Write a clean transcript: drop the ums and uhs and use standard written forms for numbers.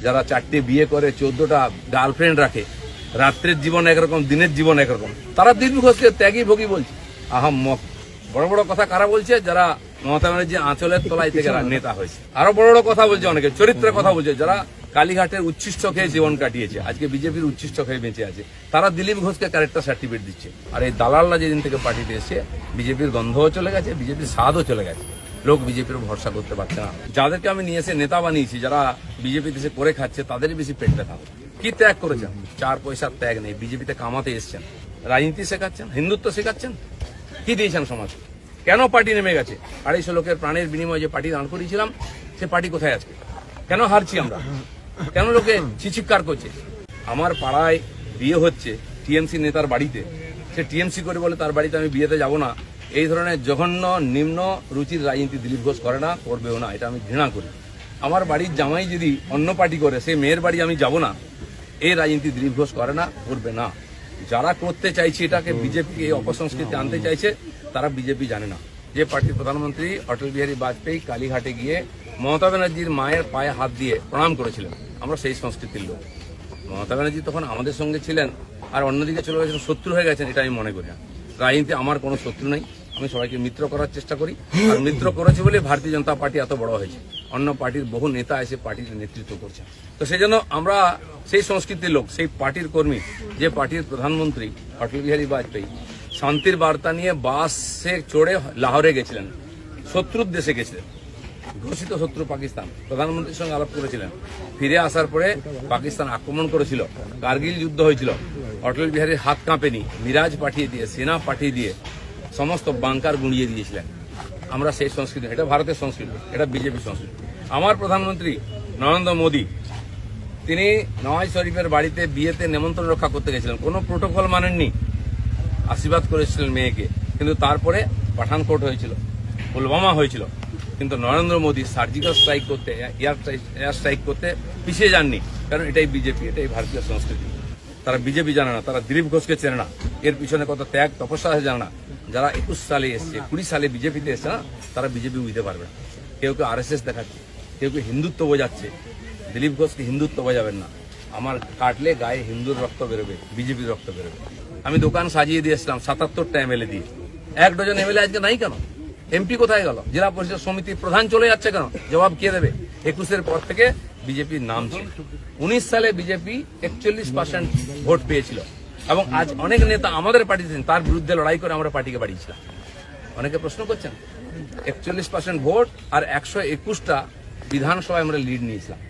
যারা 4টে বিয়ে করে 14টা গার্লফ্রেন্ড রাখে, রাত্রের জীবন একরকম দিনের জীবন একরকম, তারা দিলীপ ঘোষকে ত্যাগী ভোগী বলছে। আহাম্মক বড় বড় কথা কারা বলছে? যারা মমতা ব্যানার্জি আঁচলের তলায় থেকে নেতা হয়েছে। আরো বড় বড় কথা বলছে, অনেকে চরিত্রের কথা বলছে, যারা কালীঘাটের উচ্ছিষ্ট খেয়ে জীবন কাটিয়েছে, আজকে বিজেপির উচ্ছিষ্ট খেয়ে বেঁচে আছে, তারা দিলীপ ঘোষকে ক্যারেক্টার সার্টিফিকেট দিচ্ছে। আর এই দালালরা যেদিন থেকে পার্টিতে এসছে, বিজেপির গন্ধও চলে গেছে, বিজেপির স্বাদও চলে গেছে। লোক বিজেপির ভরসা করতে পারছে না। যাদেরকে আমি নিয়ে এসে নেতা বানিয়েছি, যারা বিজেপিতে এসে করে খাচ্ছে, তাদেরই বেশি পেট ব্যথা। কি ত্যাগ করেছেন? 4 পয়সার ত্যাগ নেই। বিজেপিতে কামাতে এসছেন, রাজনীতি শেখাচ্ছেন, হিন্দুত্ব শেখাচ্ছেন। কি দিয়েছেন সমাজ? কেন পার্টি নেমে গেছে? 250 লোকের প্রাণের বিনিময়ে যে পার্টি দান করেছিলাম, সে পার্টি কোথায় আছে? কেন হারছি আমরা? কেন লোকে চিৎকার করছে? আমার পাড়ায় বিয়ে হচ্ছে টিএমসি নেতার বাড়িতে, সে টিএমসি করে বলে তার বাড়িতে আমি বিয়েতে যাব না। এই ধরনের জঘন্য নিম্ন রুচির রাজনীতি দিলীপ ঘোষ করে না, করবেও না। এটা আমি ঘৃণা করি। আমার বাড়ির জামাই যদি অন্য পার্টি করে, সেই মেয়ের বাড়ি আমি যাব না, এই রাজনীতি দিলীপ ঘোষ করে না, করবে না। যারা করতে চাইছে এটাকে, বিজেপিকে এই অপসংস্কৃতি আনতে চাইছে, তারা বিজেপি জানে না। যে পার্টির প্রধানমন্ত্রী অটল বিহারী বাজপেয়ী কালীঘাটে গিয়ে মমতা ব্যানার্জির মায়ের পায়ে হাত দিয়ে প্রণাম করেছিলেন, আমরা সেই সংস্কৃতির লোক। মমতা ব্যানার্জি তখন আমাদের সঙ্গে ছিলেন, আর অন্যদিকে চলে গেছেন, শত্রু হয়ে গেছেন, এটা আমি মনে করি না। রাজনীতি আমার কোনো শত্রু নেই, আমি সবাইকে মিত্র করার চেষ্টা করি। আর মিত্র করেছি বলে ভারতীয় জনতা পার্টি এত বড় হয়েছে। অন্য পার্টির বহু নেতা এসে পার্টির নেতৃত্ব করছে। তো সেই জন্য আমরা সেই সংস্কৃতির লোক, সেই পার্টির কর্মী, যে পার্টির প্রধানমন্ত্রী অটল বিহারী বাজপেয়ী শান্তির বার্তা নিয়ে বাসে চড়ে লাহোরে গেছিলেন, শত্রুর দেশে গেছিলেন, ঘোষিত শত্রু পাকিস্তান, প্রধানমন্ত্রীর সঙ্গে আলাপ করেছিলেন। ফিরে আসার পরে পাকিস্তান আক্রমণ করেছিল, কার্গিল যুদ্ধ হয়েছিল, অটল বিহারীর হাত কাঁপেনি, মিরাজ পাঠিয়ে দিয়ে, সেনা পাঠিয়ে দিয়ে সমস্ত বাংকার গুঁড়িয়ে দিয়েছিলেন। আমরা সেই সংস্কৃতি, এটা ভারতের সংস্কৃতি, এটা বিজেপি সংস্কৃতি। আমার প্রধানমন্ত্রী নরেন্দ্র মোদী, তিনি নওয়াজ শরীফের বাড়িতে বিয়েতে নেমন্ত্রণ রক্ষা করতে গেছিলেন, কোনো প্রোটোকল মানেননি, আশীর্বাদ করেছিলেন মেয়েকে। কিন্তু তারপরে পাঠানকোট হয়েছিল, পুলওয়ামা হয়েছিল, কিন্তু নরেন্দ্র মোদী সার্জিক্যাল স্ট্রাইক করতে, এয়ার স্ট্রাইক করতে পিছিয়ে যাননি। কারণ এটাই বিজেপি, এটাই ভারতীয় সংস্কৃতি। তারা বিজেপি জানে না, তারা দিলীপ ঘোষকে চেনে না, এর পিছনে কত ত্যাগ তপস্যা আছে জানে না। যারা 21 সালে এসছে, 20 সালে বিজেপিতে এসছে না, তারা বিজেপি বুঝতে পারবে না। কেউ কেউ RSS দেখাচ্ছে, কেউ কেউ হিন্দুত্ব বোঝাচ্ছে। দিলীপ ঘোষকে হিন্দুত্ব বোঝাবেন না। আমার কাটলে গায়ে হিন্দুর রক্ত বেরোবে, বিজেপির রক্ত বেরোবে। আমি দোকান সাজিয়ে দিয়েছিলাম 77টা MLA দিয়ে, 1 ডজন MLA আজকে নাই কেন? MP কোথায় গেল? জেলা পরিষদ সমিতির প্রধান চলে যাচ্ছে কেন? জবাব কে দেবে? 21-এর পর থেকে বিজেপির নাম ছিল। 19 সালে বিজেপি 41% ভোট পেয়েছিল, এবং আজ অনেক নেতা আমাদের পার্টিতে তার বিরুদ্ধে লড়াই করে আমরা পার্টিকে বাড়িয়েছিলাম। অনেকে প্রশ্ন করছেন, 41% ভোট আর 121টা বিধানসভায় আমরা লিড নিয়েছিলাম।